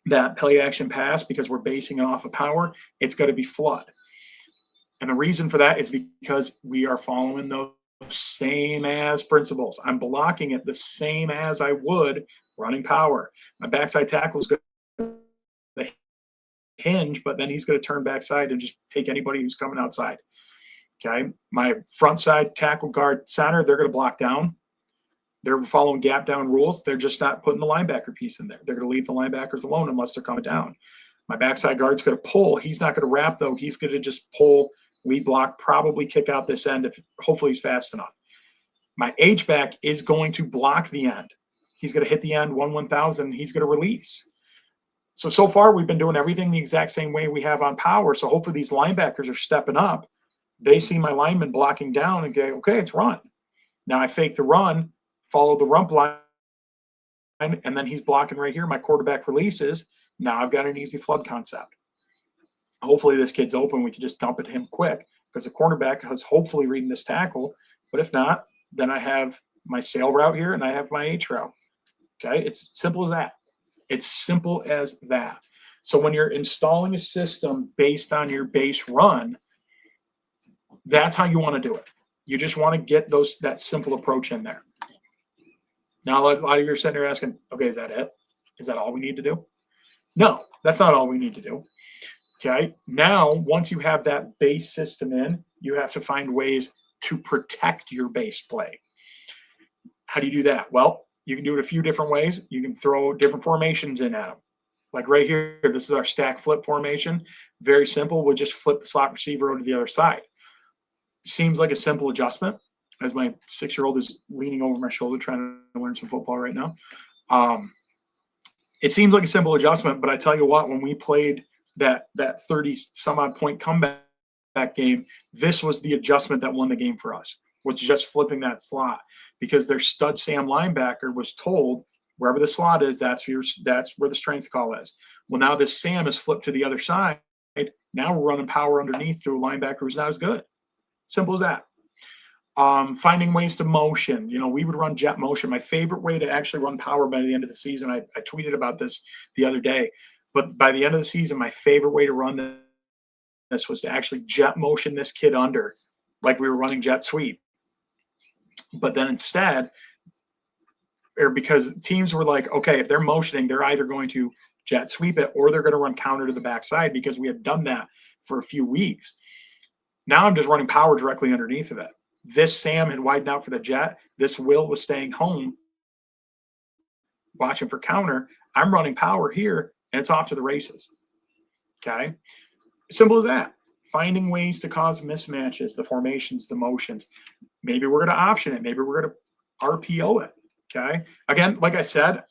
that play action pass, because we're basing it off of power, it's going to be flood. And the reason for that is because we are following those same as principles. I'm blocking it the same as I would running power. My backside tackle is going to hinge, but then he's going to turn backside and just take anybody who's coming outside. Okay. My front side tackle, guard, center, they're going to block down. They're following gap down rules. They're just not putting the linebacker piece in there. They're going to leave the linebackers alone unless they're coming down. My backside guard's going to pull. He's not going to wrap, though. He's going to just pull, lead block, probably kick out this end if hopefully he's fast enough. My H-back is going to block the end. He's going to hit the end 1/1000. He's going to release. So far, we've been doing everything the exact same way we have on power. So hopefully these linebackers are stepping up. They see my lineman blocking down and go, okay, it's run. Now I fake the run, follow the rump line, and then he's blocking right here. My quarterback releases. Now I've got an easy flood concept. Hopefully this kid's open. We can just dump it to him quick because the cornerback is hopefully reading this tackle. But if not, then I have my sail route here and I have my H route. Okay, it's simple as that. It's simple as that. So when you're installing a system based on your base run, that's how you want to do it. You just want to get that simple approach in there. Now, a lot of you are sitting there asking, okay, is that it? Is that all we need to do? No, that's not all we need to do. Okay. Now, once you have that base system in, you have to find ways to protect your base play. How do you do that? Well, you can do it a few different ways. You can throw different formations in at them. Like right here, this is our stack flip formation. Very simple. We'll just flip the slot receiver over to the other side. Seems like a simple adjustment, as my 6-year-old is leaning over my shoulder trying to learn some football right now. It seems like a simple adjustment, but I tell you what, when we played that 30-some-odd point comeback game, this was the adjustment that won the game for us, was just flipping that slot, because their stud Sam linebacker was told wherever the slot is, that's where the strength call is. Well, now this Sam is flipped to the other side. Now we're running power underneath to a linebacker who's not as good. Simple as that. Finding ways to motion. We would run jet motion. My favorite way to actually run power by the end of the season, I tweeted about this the other day, but by the end of the season, my favorite way to run this was to actually jet motion this kid under, like we were running jet sweep. But then instead, or because teams were like, okay, if they're motioning, they're either going to jet sweep it or they're going to run counter to the backside, because we had done that for a few weeks. Now I'm just running power directly underneath of it. This Sam had widened out for the jet. This Will was staying home watching for counter. I'm running power here, and it's off to the races. Okay? Simple as that. Finding ways to cause mismatches, the formations, the motions. Maybe we're going to option it. Maybe we're going to RPO it. Okay? Again, like I said,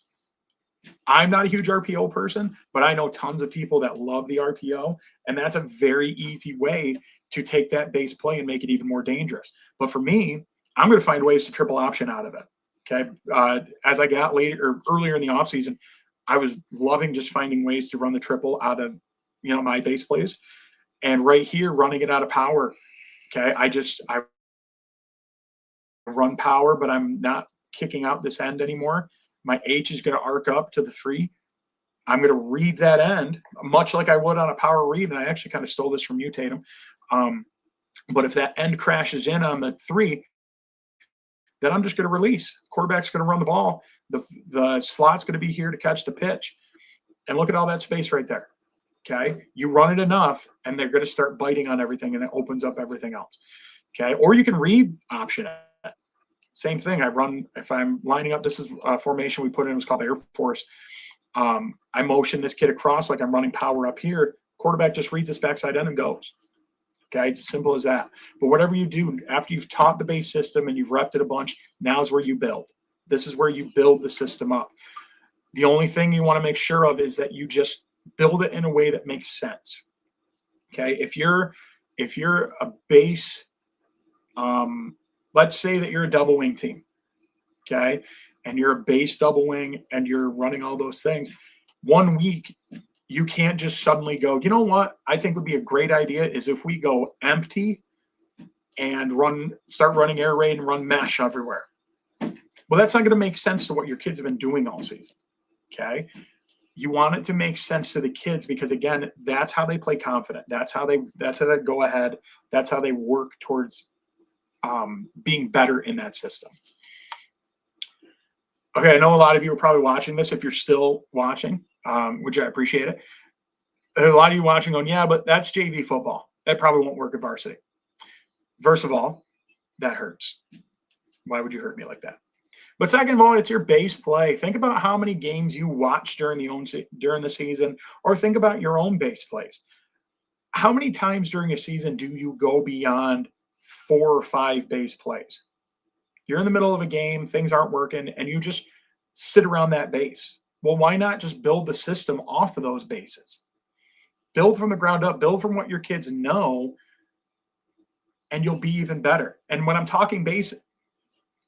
I'm not a huge RPO person, but I know tons of people that love the RPO, and that's a very easy way to take that base play and make it even more dangerous. But for me, I'm going to find ways to triple option out of it. Okay. As I got earlier in the offseason, I was loving just finding ways to run the triple out of, my base plays. And right here, running it out of power. Okay. I run power, but I'm not kicking out this end anymore. My H is going to arc up to the 3. I'm going to read that end much like I would on a power read. And I actually kind of stole this from you, Tatum. But if that end crashes in on the 3, then I'm just going to release. Quarterback's going to run the ball. The slot's going to be here to catch the pitch. And look at all that space right there. Okay. You run it enough and they're going to start biting on everything and it opens up everything else. Okay. Or you can read option it. Same thing. I run, if I'm lining up, this is a formation we put in, it was called the Air Force. I motion this kid across like I'm running power up here. Quarterback just reads this backside end and goes. Okay, it's as simple as that. But whatever you do, after you've taught the base system and you've repped it a bunch, now is where you build. This is where you build the system up. The only thing you want to make sure of is that you just build it in a way that makes sense. Okay, if you're a base, let's say that you're a double wing team, okay, and you're a base double wing and you're running all those things, 1 week, you can't just suddenly go, you know what, I think would be a great idea is if we go empty and start running air raid and run mesh everywhere. Well, that's not going to make sense to what your kids have been doing all season. Okay. You want it to make sense to the kids because again, that's how they play confident. That's how they go ahead. That's how they work towards being better in that system. Okay. I know a lot of you are probably watching this. If you're still watching, which I appreciate it. A lot of you watching going, yeah, but that's JV football. That probably won't work at varsity. First of all, that hurts. Why would you hurt me like that? But second of all, it's your base play. Think about how many games you watch during the season, or think about your own base plays. How many times during a season do you go beyond 4 or 5 base plays? You're in the middle of a game, things aren't working, and you just sit around that base. Well, why not just build the system off of those bases? Build from the ground up, build from what your kids know, and you'll be even better. And when I'm talking base,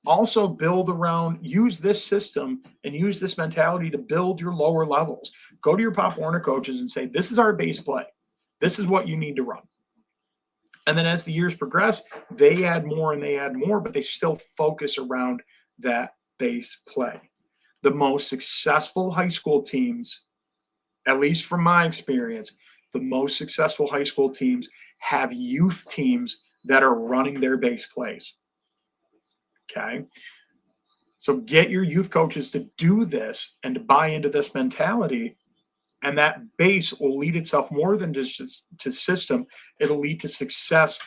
also build around, use this system and use this mentality to build your lower levels. Go to your Pop Warner coaches and say, this is our base play. This is what you need to run. And then as the years progress, they add more and they add more, but they still focus around that base play. The most successful high school teams, at least from my experience, the most successful high school teams have youth teams that are running their base plays. Okay. So get your youth coaches to do this and to buy into this mentality. And that base will lead itself more than just to system. It'll lead to success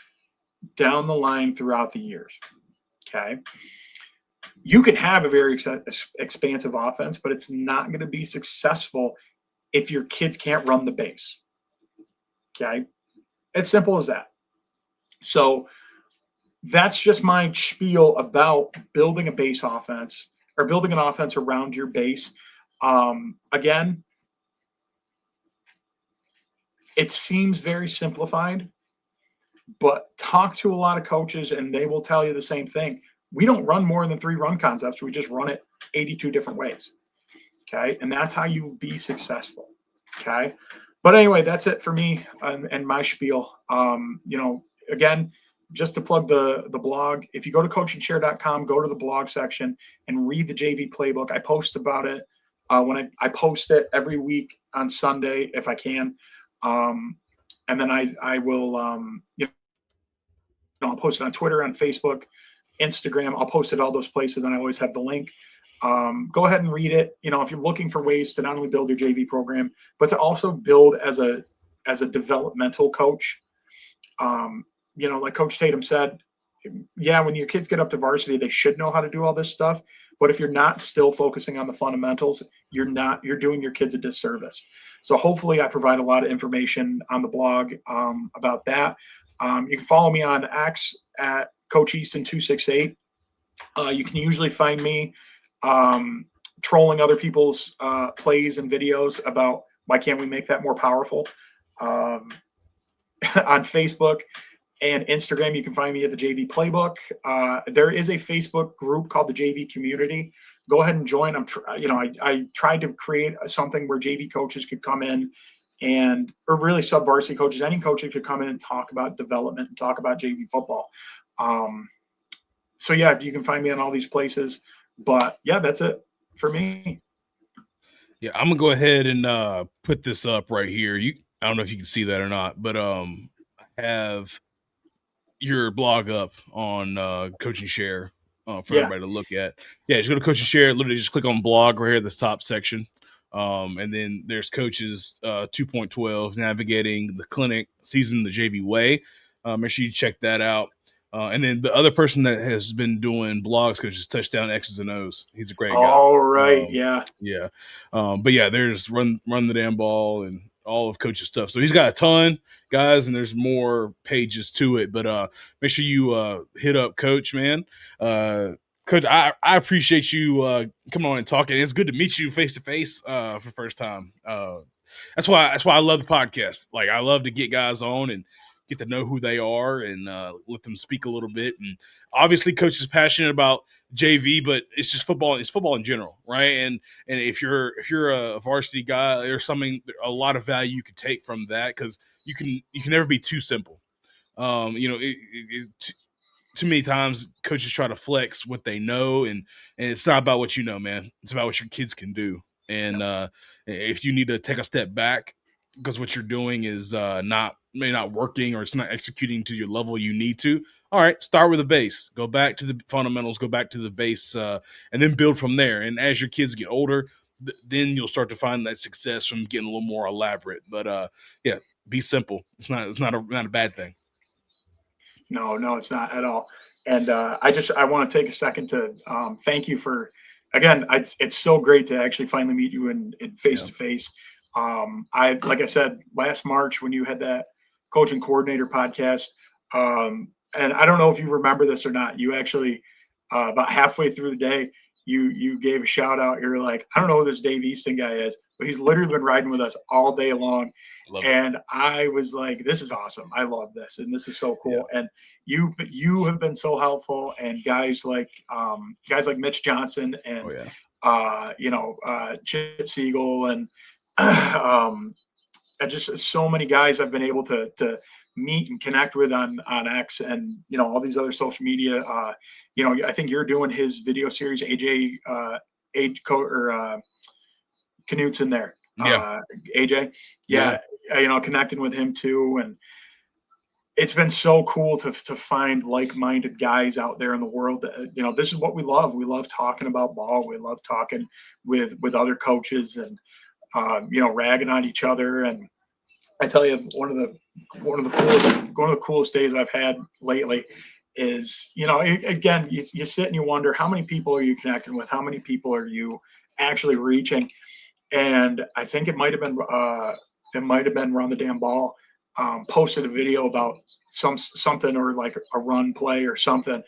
down the line throughout the years. Okay. You can have a very expansive offense, but it's not going to be successful if your kids can't run the base. Okay. It's simple as that. So that's just my spiel about building a base offense or building an offense around your base. Again, it seems very simplified, but talk to a lot of coaches and they will tell you the same thing. We don't run more than 3 run concepts. We just run it 82 different ways. Okay. And that's how you be successful. Okay. But anyway, that's it for me and my spiel. Again, just to plug the blog, if you go to coachingshare.com, go to the blog section and read the JV playbook. I post about it when I post it every week on Sunday if I can. And then I will, I'll post it on Twitter, on Facebook, Instagram. I'll post it all those places and I always have the link. Go ahead and read it. If you're looking for ways to not only build your JV program, but to also build as a developmental coach. Like Coach Tatum said, yeah, when your kids get up to varsity, they should know how to do all this stuff. But if you're not still focusing on the fundamentals, you're doing your kids a disservice. So hopefully I provide a lot of information on the blog about that. You can follow me on X at Coach Easton 268. You can usually find me trolling other people's plays and videos about why can't we make that more powerful. On Facebook and Instagram, you can find me at the JV Playbook. There is a Facebook group called the JV Community. Go ahead and join. I tried to create something where JV coaches could come in or really sub-varsity coaches, any coach could come in and talk about development and talk about JV football. So yeah, you can find me on all these places. But yeah, that's it for me. Yeah, I'm gonna go ahead and put this up right here. I don't know if you can see that or not, but I have your blog up on Coach and Share for Yeah. everybody to look at. Yeah, just go to Coach and Share. Literally, just click on blog right here, this top section, and then there's Coaches 2.12 navigating the clinic season the JV way. Make sure you check that out. And then the other person that has been doing blogs, Coach, is Touchdown X's and O's. He's a great guy. All right. Yeah. Yeah. But yeah, there's run the damn ball and all of Coach's stuff. So he's got a ton, guys, and there's more pages to it. But make sure you hit up Coach, man. Coach, I appreciate you coming on and talking. It's good to meet you face to face for the first time. That's why I love the podcast. Like I love to get guys on and get to know who they are and let them speak a little bit. And obviously, Coach is passionate about JV, but it's just football. It's football in general, right? And if you're a varsity guy, there's a lot of value you could take from that because you can never be too simple. Too many times coaches try to flex what they know, and it's not about what you know, man. It's about what your kids can do. And if you need to take a step back because what you're doing is maybe not working or it's not executing to your level you need to, all right, start with the base. Go back to the fundamentals. Go back to the base, and then build from there. And as your kids get older, then you'll start to find that success from getting a little more elaborate. But yeah, be simple. It's not a bad thing. No, no, it's not at all. And I want to take a second to thank you for again. It's so great to actually finally meet you in face Yeah. to face. I like I said last March when you had that coaching coordinator podcast, and I don't know if you remember this or not. You actually about halfway through the day, you gave a shout out. You're like, I don't know who this Dave Easton guy is, but he's literally been riding with us all day long. Love it. And I was like, this is awesome. I love this, and this is so Yeah. cool. And you have been so helpful, and guys like Mitch Johnson Oh and yeah. Chip Siegel and um, just so many guys I've been able to meet and connect with on X and all these other social media. I think you're doing his video series, AJ Age Co or Canute's in there. Yeah. AJ, Yeah. yeah, connecting with him too, and it's been so cool to find like-minded guys out there in the world that, this is what we love. We love talking about ball. We love talking with other coaches and ragging on each other. And I tell you, one of the coolest days I've had lately is, again, you sit and you wonder, how many people are you connecting with? How many people are you actually reaching? And I think it might have been Run the Damn Ball, posted a video about something or like a run play or something,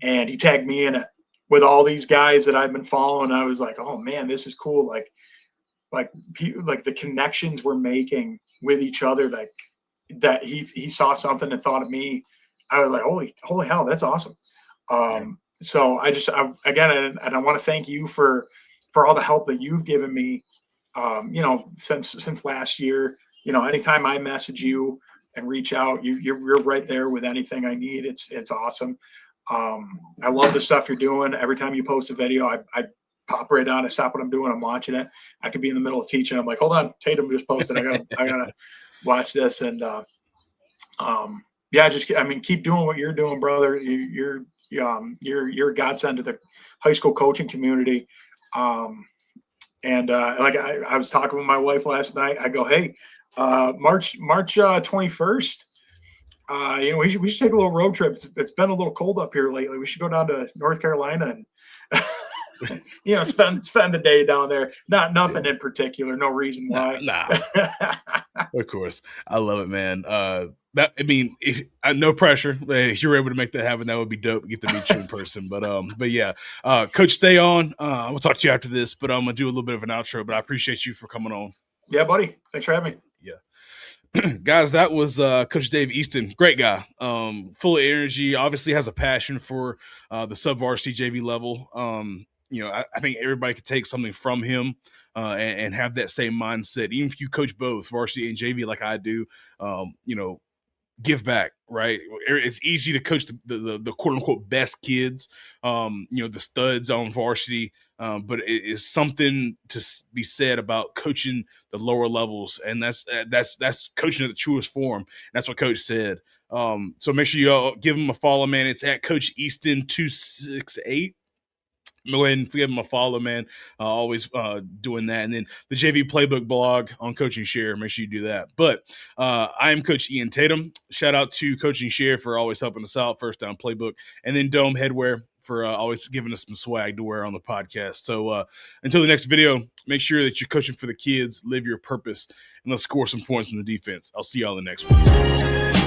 and he tagged me in it with all these guys that I've been following. I was like, oh man, this is cool. Like the connections we're making with each other, like that he saw something and thought of me. I was like, holy hell, that's awesome. Yeah. So again, and I want to thank you for all the help that you've given me, since last year. Anytime I message you and reach out, you're right there with anything I need. It's awesome. I love the stuff you're doing. Every time you post a video, I pop right on. I stop what I'm doing. I'm watching it. I could be in the middle of teaching. I'm like, hold on, Tatum just posted. I gotta watch this. And yeah, keep doing what you're doing, brother. You're a godsend to the high school coaching community. And like I was talking with my wife last night. I go, hey, March 21st. We should take a little road trip. It's been a little cold up here lately. We should go down to North Carolina and spend the day down there. Nothing in particular, no reason why. Nah. Of course, I love it, man. No pressure. If you're able to make that happen, that would be dope. Get to meet you in person. But yeah, Coach, stay on. We'll talk to you after this. But I'm gonna do a little bit of an outro. But I appreciate you for coming on. Yeah, buddy. Thanks for having me. Yeah. Guys, that was Coach Dave Easton. Great guy. Full of energy. Obviously has a passion for the sub-varsity JV level. I think everybody could take something from him and have that same mindset. Even if you coach both varsity and JV like I do, give back, right? It's easy to coach the quote unquote best kids, the studs on varsity, but it is something to be said about coaching the lower levels, and that's coaching at the truest form. That's what Coach said. So make sure you all give him a follow, man. It's at Coach Easton 268. Go ahead and give him a follow, man. Always doing that. And then the JV Playbook blog on Coaching Share. Make sure you do that. But I am Coach Ian Tatum. Shout out to Coaching Share for always helping us out. First Down Playbook. And then Dome Headwear for always giving us some swag to wear on the podcast. So until the next video, make sure that you're coaching for the kids, live your purpose, and let's score some points in the defense. I'll see y'all in the next one.